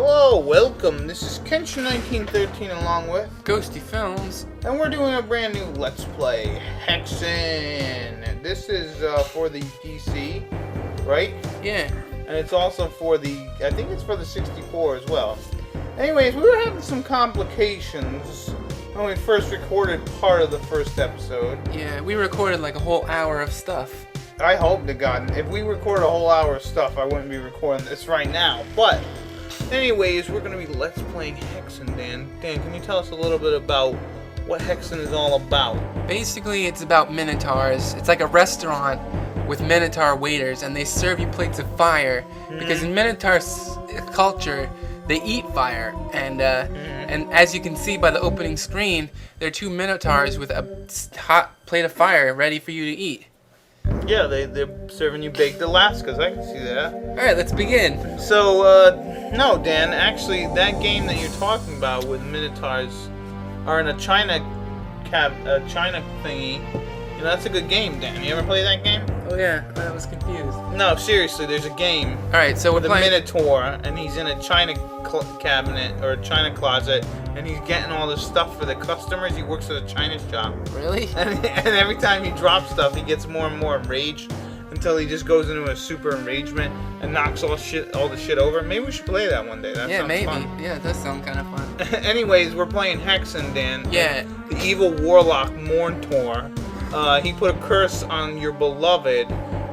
Hello, welcome. This is Kenshin1913 along with Ghostyfilms, and we're doing a brand new Let's Play, Hexen. This is for the PC, right? yeah. And it's also for the, I think it's for the 64 as well. Anyways, we were having some complications when we first recorded part of the first episode. Yeah, we recorded like a whole hour of stuff. I hope to God, if we record a whole hour of stuff, I wouldn't be recording this right now. But, anyways, we're going to be Let's Playing Hexen, Dan. Dan, can you tell us a little bit about what Hexen is all about? Basically, it's about minotaurs. It's like a restaurant with minotaur waiters, and they serve you plates of fire. Because in minotaur culture, they eat fire. And as you can see by the opening screen, there are two minotaurs with a hot plate of fire ready for you to eat. Yeah, they're serving you baked Alaskas. I can see that. Alright, let's begin. So, no, Dan, actually, that game that you're talking about with Minotaurs are in a China thingy. You know, that's a good game, Dan. You ever play that game? Oh yeah, I was confused. No, seriously, there's a game Alright, so we're with a playing... Minotaur, and he's in a China cabinet, or a China closet, and he's getting all this stuff for the customers. He works at a China shop. Really? And every time he drops stuff, he gets more and more enraged until he just goes into a super enragement and knocks all the shit over. Maybe we should play that one day. That Yeah, sounds maybe. fun. Yeah, it does sound kind of fun. Anyways, we're playing Hexen, Dan. Yeah. The evil warlock Morntor. He put a curse on your beloved,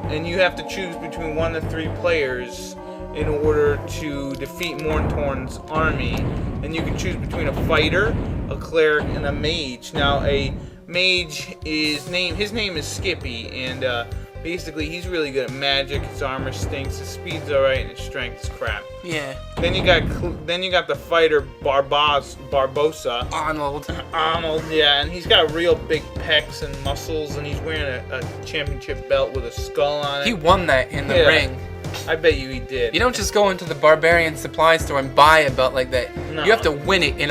and you have to choose between 1 to 3 players in order to defeat Morntorn's army. And you can choose between a fighter, a cleric, and a mage. Now, a mage his name is Skippy, and basically he's really good at magic. His armor stinks, his speed's alright, and his strength is crap. Yeah. Then you got the fighter Barbosa. Arnold, yeah, and he's got real big pecs and muscles, and he's wearing a championship belt with a skull on it. He won that in the ring. I bet you he did. You don't just go into the barbarian supply store and buy a belt like that. No. You have to win it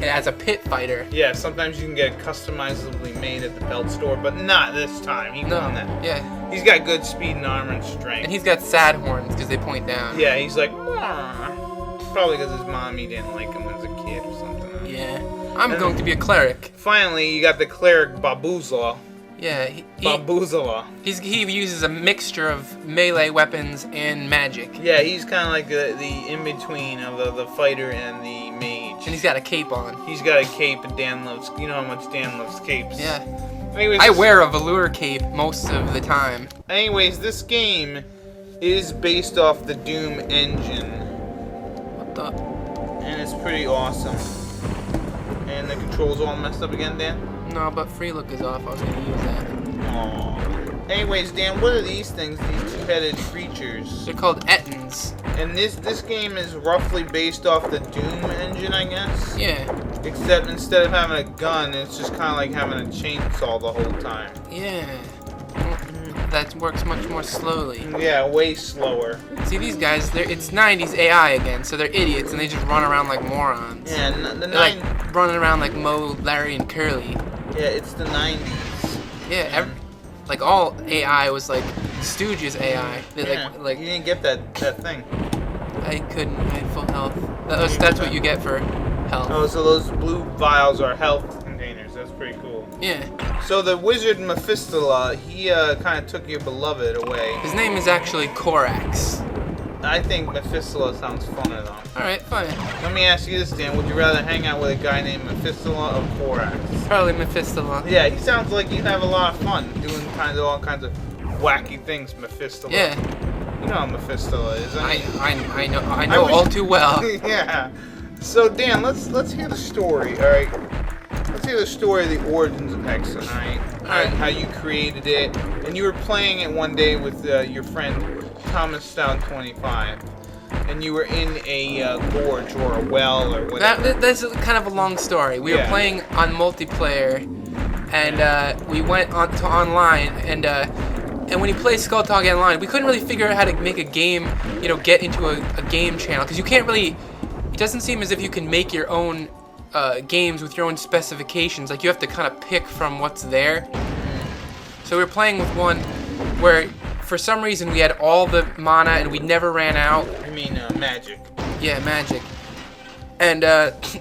as a pit fighter. Yeah, sometimes you can get it customizably made at the belt store, but not this time. He won that. Yeah. He's got good speed and armor and strength. And he's got sad horns because they point down. Yeah, he's like, "Wah." Probably because his mommy didn't like him as a kid or something. Yeah. I'm going to be a cleric. Finally, you got the cleric Babuzla. Yeah. Babuzla. He uses a mixture of melee weapons and magic. Yeah, he's kind of like the in-between of the fighter and the mage. And he's got a cape on. He's got a cape, and Dan loves, you know how much Dan loves capes. Yeah. Anyways, I wear a velour cape most of the time. Anyways, this game is based off the Doom engine. What the? And it's pretty awesome. And the controls all messed up again, Dan? No, but free look is off. I was going to use that. Aww. Anyways, Dan, what are these things, these two-headed creatures? They're called Ettins. And this game is roughly based off the Doom engine, I guess? Yeah. Except instead of having a gun, it's just kind of like having a chainsaw the whole time. Yeah. That works much more slowly. Yeah, way slower. See, these guys, it's 90s AI again, so they're idiots and they just run around like morons. Yeah, they're like running around like Mo, Larry, and Curly. Yeah, it's the 90s. Yeah, like all AI was like Stooges AI. Like you didn't get that thing. I couldn't. I had full health. That's what you get for health. Oh, so those blue vials are health containers. That's pretty cool. Yeah. So the wizard Mephistola, he kind of took your beloved away. His name is actually Korax. I think Mephistola sounds funner though. Alright, fine. Let me ask you this, Dan. Would you rather hang out with a guy named Mephistola or Korax? Probably Mephistola. Yeah, he sounds like you'd have a lot of fun doing all kinds of wacky things, Mephistola. Yeah. You know how Mephistola is. I know all too well. Yeah. So Dan, let's hear the story. All right. Let's hear the story of the origins of Hexen. All right. How you created it, and you were playing it one day with your friend Thomas Stout 25, and you were in a gorge or a well or whatever. That's kind of a long story. We were playing on multiplayer, and we went on to online, and when you play Skull Talk Online, we couldn't really figure out how to make a game, get into a game channel, because you can't really. It doesn't seem as if you can make your own games with your own specifications. Like, you have to kind of pick from what's there. So we were playing with one where, for some reason, we had all the mana and we never ran out. You mean magic? Yeah, magic. And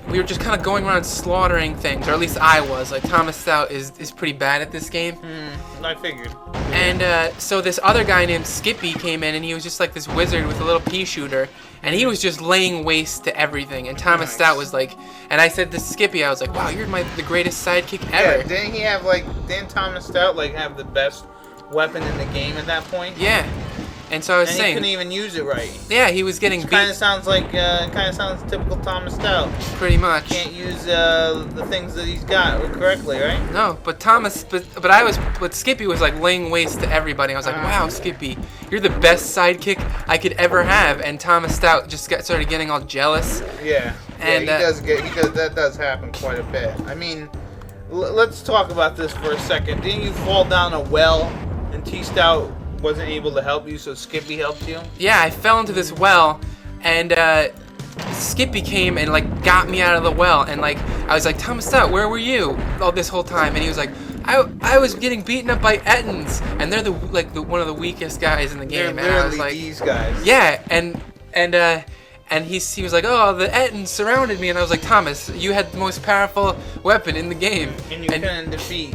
we were just kind of going around slaughtering things, or at least I was. Like, Thomas Stout is pretty bad at this game. I figured. And so this other guy named Skippy came in, and he was just like this wizard with a little pea shooter, and he was just laying waste to everything. And Thomas Stout was like, and I said to Skippy, I was like, wow, you're the greatest sidekick ever. Yeah, didn't Thomas Stout like have the best weapon in the game at that point? Yeah. And so I was saying, he couldn't even use it right. Yeah, he was getting beat. Kind of sounds typical Thomas Stout. Pretty much. Can't use the things that he's got correctly, right? No, but Skippy was like laying waste to everybody. I was like, wow, Skippy, you're the best sidekick I could ever have. And Thomas Stout just started getting all jealous. Yeah. And that does happen quite a bit. I mean, let's talk about this for a second. Didn't you fall down a well and T Stout wasn't able to help you, so Skippy helped you? Yeah, I fell into this well, and Skippy came and like got me out of the well, and like I was like, Thomas Stout, where were you all this whole time? And he was like, I was getting beaten up by Ettins, and they're one of the weakest guys in the game. They're and I was like, these guys. Yeah, and he was like, oh, the Ettins surrounded me, and I was like, Thomas, you had the most powerful weapon in the game, and you couldn't defeat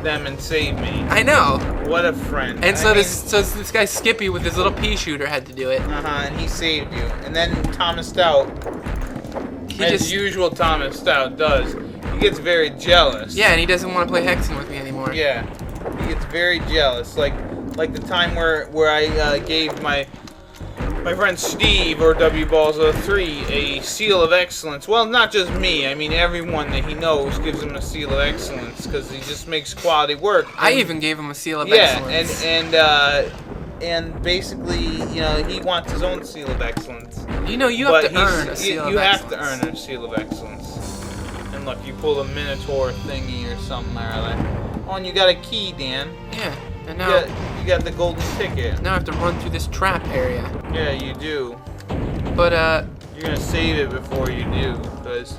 them and save me. I know. What a friend. And so this guy Skippy with his little pea shooter had to do it. And he saved you. And then Thomas Stout, usual Thomas Stout does, he gets very jealous. Yeah, and he doesn't want to play Hexen with me anymore. Yeah, he gets very jealous. Like the time where I gave my friend Steve, or W Balls 03, a seal of excellence. Well, not just me. I mean, everyone that he knows gives him a seal of excellence because he just makes quality work. I even gave him a seal of excellence. And basically, he wants his own seal of excellence. You have to earn a seal of excellence. You have to earn a seal of excellence. And look, you pull a Minotaur thingy or something or other. Oh, and you got a key, Dan. Yeah. And now you got the golden ticket. Now I have to run through this trap area. Yeah, you do. But you're gonna save it before you do, because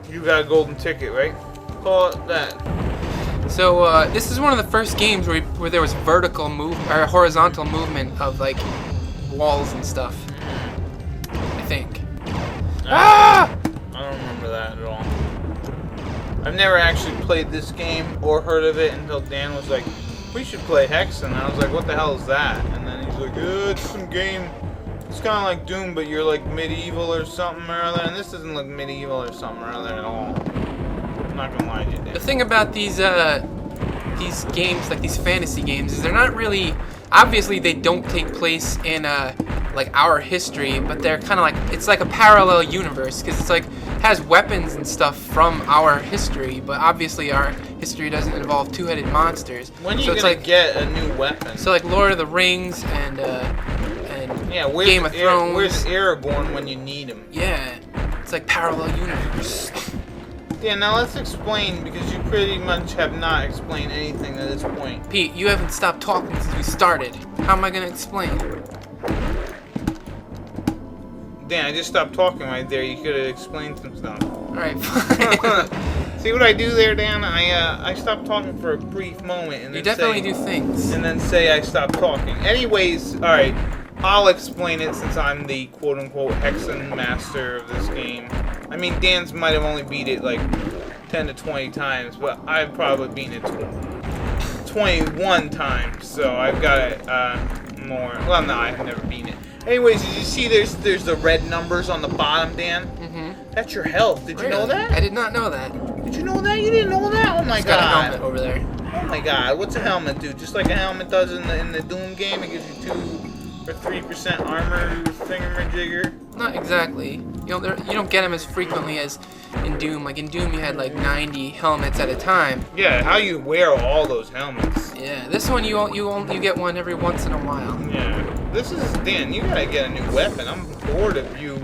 you got a golden ticket, right? Call it that. So this is one of the first games where there was vertical or horizontal movement of like walls and stuff. I think. I don't remember that at all. I've never actually played this game or heard of it until Dan was like, we should play Hexen. And I was like, what the hell is that? And then he's like, it's some game. It's kind of like Doom, but you're like medieval or something or other. And this doesn't look medieval or something or other at all. I'm not gonna lie to you, Dan. The thing about these games, like these fantasy games, is they're not really. Obviously, they don't take place in like our history, but they're kind of like it's like a parallel universe because it's like has weapons and stuff from our history, but obviously our history doesn't involve two-headed monsters. When are you gonna get a new weapon? So like Lord of the Rings and Game of Thrones. Where's Aragorn when you need him? Yeah, it's like parallel universe. Yeah, now let's explain, because you pretty much have not explained anything at this point. Pete, you haven't stopped talking since we started. How am I gonna explain? Dan, I just stopped talking right there. You could have explained some stuff. Alright, fine. See what I do there, Dan? I stop talking for a brief moment, and then you definitely do things. And then say I stopped talking. Anyways, alright, I'll explain it since I'm the quote-unquote Hexen master of this game. I mean, Dan's might have only beat it like 10 to 20 times, but I've probably beaten it 21 times, so I've got it more. Well, no, I've never beaten it. Anyways, did you see there's the red numbers on the bottom, Dan? Mm-hmm. That's your health. Did you know that? I did not know that. Did you know that? You didn't know that? Oh my god. Got a helmet over there. Oh my god. What's a helmet do? Just like a helmet does in the Doom game? It gives you 2 or 3% armor thingamajigger? Not exactly. You don't get them as frequently as in Doom. Like in Doom, you had like 90 helmets at a time. Yeah, how you wear all those helmets? Yeah, this one you get one every once in a while. Yeah, this is Dan. You gotta get a new weapon. I'm bored of you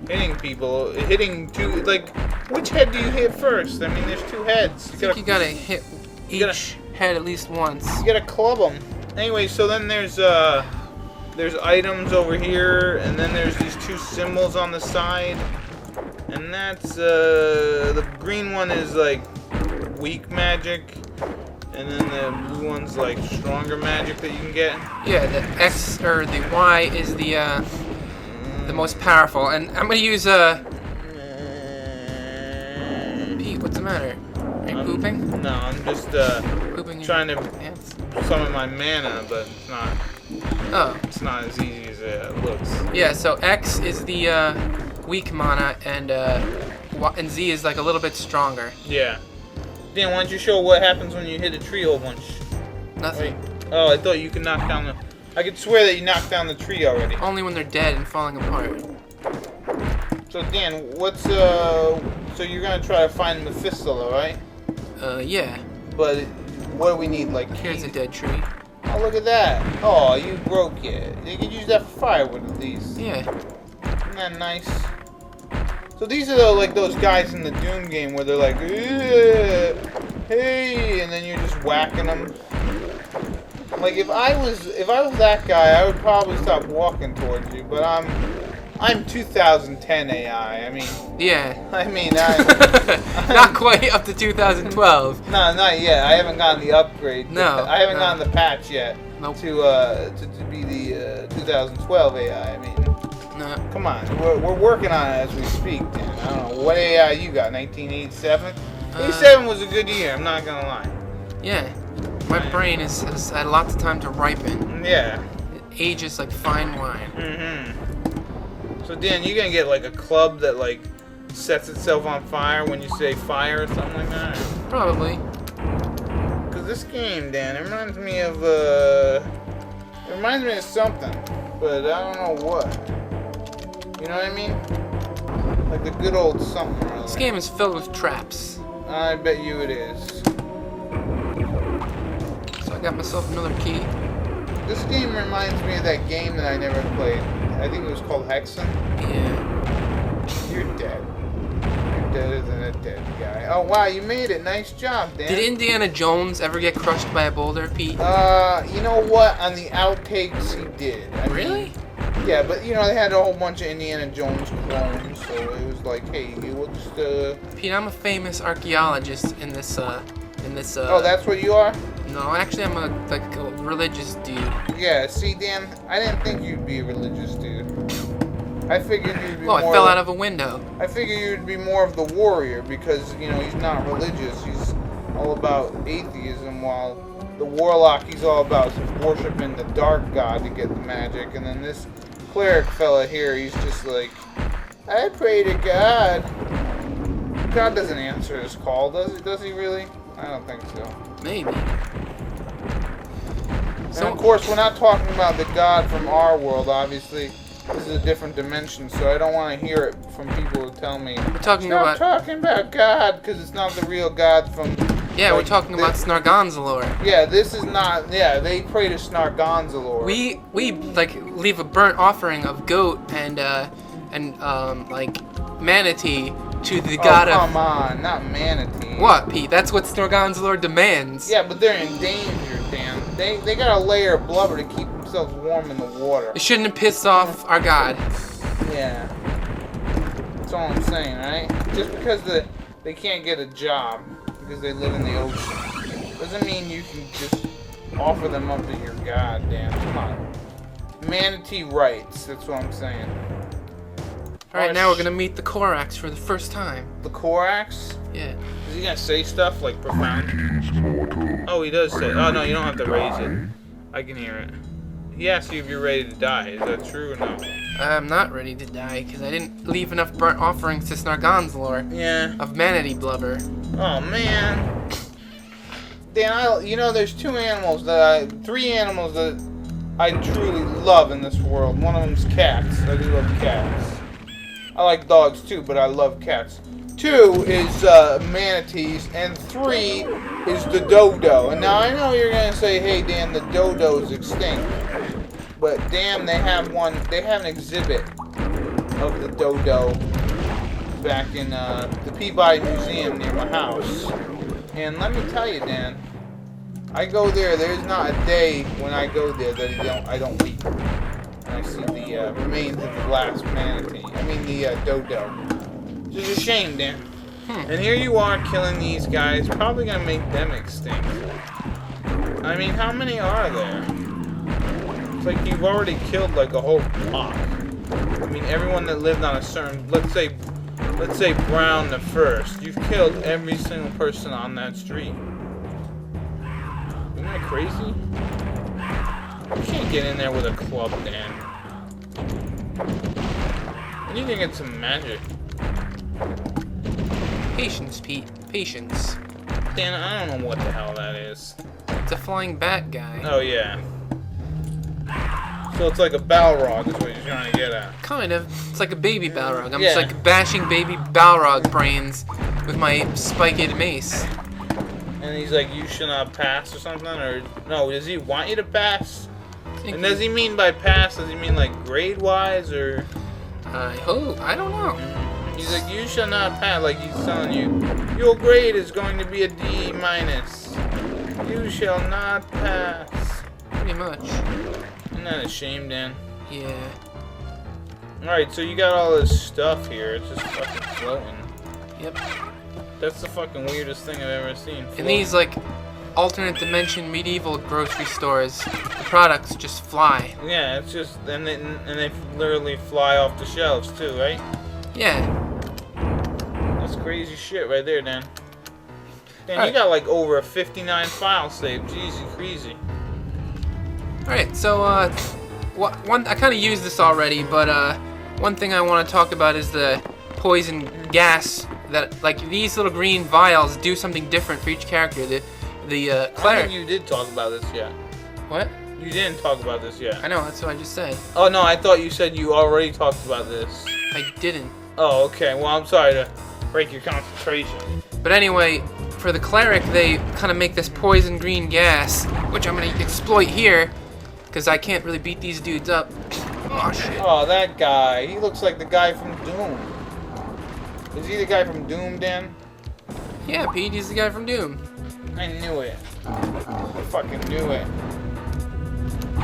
hitting people. Hitting two. Like, which head do you hit first? I mean, there's 2 heads. I think you gotta hit each head at least once. You gotta club them. Anyway, so then there's items over here, and then there's these 2 symbols on the side, and that's the green one is like weak magic, and then the blue one's like stronger magic that you can get. Yeah, the X or the Y is the most powerful, and I'm gonna use What's the matter? Are you pooping? No, I'm just Pooping trying to pants? summon my mana, but it's not. Oh. It's not as easy as it looks. Yeah. So X is the weak mana, and Z is like a little bit stronger. Yeah. Dan, why don't you show what happens when you hit a tree a whole bunch? Nothing. Wait. Oh, I thought you could knock down the... I could swear that you knocked down the tree already. Only when they're dead and falling apart. So, Dan, what's, So you're gonna try to find Mephisto, right? Yeah. But what do we need, like... Here's a dead tree. Oh, look at that. Oh, you broke it. You could use that for firewood with these. Yeah. Isn't that nice? So these are like those guys in the Doom game where they're like, hey, and then you're just whacking them. Like if I was that guy, I would probably stop walking towards you. But I'm 2010 AI. I mean. Yeah. I mean, not quite up to 2012. No, not yet. I haven't gotten the upgrade. No. I haven't gotten the patch yet. Nope. To be the 2012 AI. I mean. No. Come on, we're working on it as we speak, Dan. I don't know. What AI you got? 1987? 87 was a good year, I'm not gonna lie. Yeah. My brain has had lots of time to ripen. Yeah. It ages like fine wine. Mm-hmm. So, Dan, you gonna get like a club that like sets itself on fire when you say fire or something like that? Probably. Because this game, Dan, it reminds me of something, but I don't know what. You know what I mean? Like the good old something or other. This game is filled with traps. I bet you it is. So I got myself another key. This game reminds me of that game that I never played. I think it was called Hexen. Yeah. You're dead. You're deader than a dead guy. Oh wow, you made it. Nice job, Dan. Did Indiana Jones ever get crushed by a boulder, Pete? You know what? On the outtakes, he did. Really? Yeah, but you know they had a whole bunch of Indiana Jones clones, so it was like, hey, we'll just Pete, I'm a famous archaeologist in this. Oh, that's what you are? No, actually, I'm a religious dude. Yeah. See, Dan, I didn't think you'd be a religious dude. I figured you'd be. Oh, I fell out of a window. I figured you'd be more of the warrior because you know he's not religious. He's all about atheism, while the warlock he's all about worshiping the dark god to get the magic, and then this cleric fella here, he's just like, I pray to God. God doesn't answer his call, does he? Does he really? I don't think so. Maybe. And of course, we're not talking about the God from our world, obviously. This is a different dimension, so I don't want to hear it from people who tell me, we're talking stop talking about God, because it's not the real God from... Yeah, like, we're talking about Snarganzalor. Yeah, this is not... Yeah, they pray to Snarganzalor. We like leave a burnt offering of goat and like manatee to the god of... Oh, come on, not manatee. What, Pete? That's what Snarganzalor demands. Yeah, but they're in danger, Dan. They got a layer of blubber to keep themselves warm in the water. It shouldn't have pissed off our god. Yeah. That's all I'm saying, right? Just because they can't get a job because they live in the ocean doesn't mean you can just offer them up to your god, Dan. Come on. Manatee rights, that's what I'm saying. Alright, now we're gonna meet the Korax for the first time. The Korax? Yeah. Is he gonna say stuff like profound? Oh, he does say. Oh no, you don't have to raise it. I can hear it. He asked you if you're ready to die. Is that true or no? I'm not ready to die because I didn't leave enough burnt offerings to Snarganzalor. Yeah. Of manatee blubber. Oh man. Dan, you know, there's three animals that I truly love in this world. One of them's cats. I do love cats. I like dogs too, but I love cats. 2 is manatees, and 3 is the dodo. And now I know you're gonna say, "Hey, Dan, the dodo is extinct." But damn, they have an exhibit of the dodo back in the Peabody Museum near my house. And let me tell you, Dan, I go there. There's not a day when I go there that I don't weep. I see the remains of the last manatee. I mean the dodo. It's just a shame, Dan. And here you are killing these guys, probably gonna make them extinct. I mean, how many are there? It's like you've already killed like a whole block. I mean, everyone that lived on a certain, let's say, let's say Brown the first, you've killed every single person on that street. Isn't that crazy? You can't get in there with a club, Dan. You need to get some magic. Patience, Pete. Patience. Dan, I don't know what the hell that is. It's a flying bat guy. Oh, yeah. So it's like a Balrog is what you're trying to get at. Kind of. It's like a baby Balrog. I'm just like bashing baby Balrog brains with my spiked mace. And he's like, you should not pass or something? Or no, does he want you to pass? And does he mean by pass, does he mean like grade-wise or? I hope. I don't know. He's like, you shall not pass. Like he's telling you, your grade is going to be a D minus. You shall not pass. Pretty much. Isn't that a shame, Dan? Yeah. Alright, so you got all this stuff here. It's just fucking floating. Yep. That's the fucking weirdest thing I've ever seen. In these, like, alternate dimension medieval grocery stores, the products just fly. Yeah, it's just, and they literally fly off the shelves too, right? Yeah. That's crazy shit right there, Dan. Dan, All you got like over 59 files saved. Jeezy crazy. Alright, so, I kind of used this already, but, one thing I want to talk about is the poison gas that, like, these little green vials do something different for each character. The I Cleric. think you did talk about this yet. What? You didn't talk about this yet. I know, that's what I just said. Oh, no, I thought you said you already talked about this. I didn't. Oh, okay. Well, I'm sorry to break your concentration. But anyway, for the Cleric, they kind of make this poison green gas, which I'm going to exploit here, because I can't really beat these dudes up. Oh, shit. Oh, that guy. He looks like the guy from Doom. Is he the guy from Doom, Dan? Yeah, Pete, he's the guy from Doom. I knew it. I fucking knew it.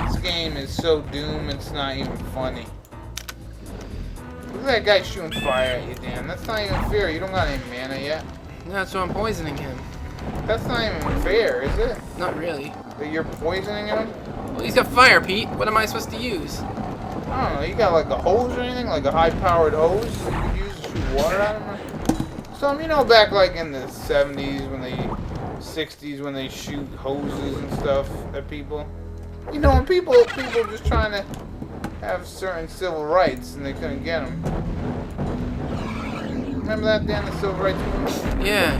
This game is so Doom, it's not even funny. Look at that guy shooting fire at you, Dan. That's not even fair. You don't got any mana yet. That's why I'm poisoning him. That's not even fair, is it? Not really. That you're poisoning him? Well, he's got fire, Pete. What am I supposed to use? I don't know. You got like a hose or anything? Like a high-powered hose that you could use to shoot water at him? So, you know, back like in the 70s, 60s, when they shoot hoses and stuff at people? You know, when people just trying to have certain civil rights and they couldn't get them. Remember that, Dan, the civil rights movement? Yeah.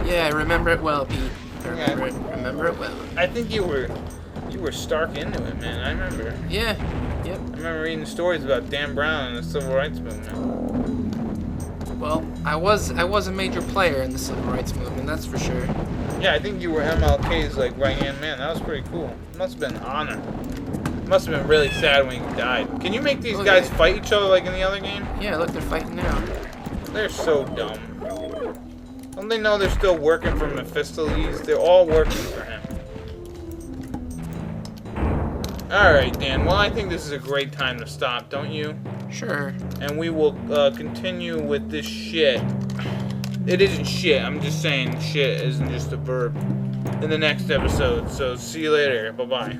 Yeah, I remember it well, Pete. Remember it well. I think you were stark into it, man. I remember. Yeah. Yep. I remember reading stories about Dan Brown and the civil rights movement. Well, I was a major player in the civil rights movement, that's for sure. Yeah, I think you were MLK's like right-hand man. That was pretty cool. Must have been an honor. Must have been really sad when he died. Can you make these guys fight each other like in the other game? Yeah, look, they're fighting now. They're so dumb. Don't they know they're still working for Mephistopheles? They're all working for him. Alright, Dan. Well, I think this is a great time to stop, don't you? Sure. And we will continue with this shit. It isn't shit. I'm just saying shit isn't just a verb in the next episode. So, see you later. Bye-bye.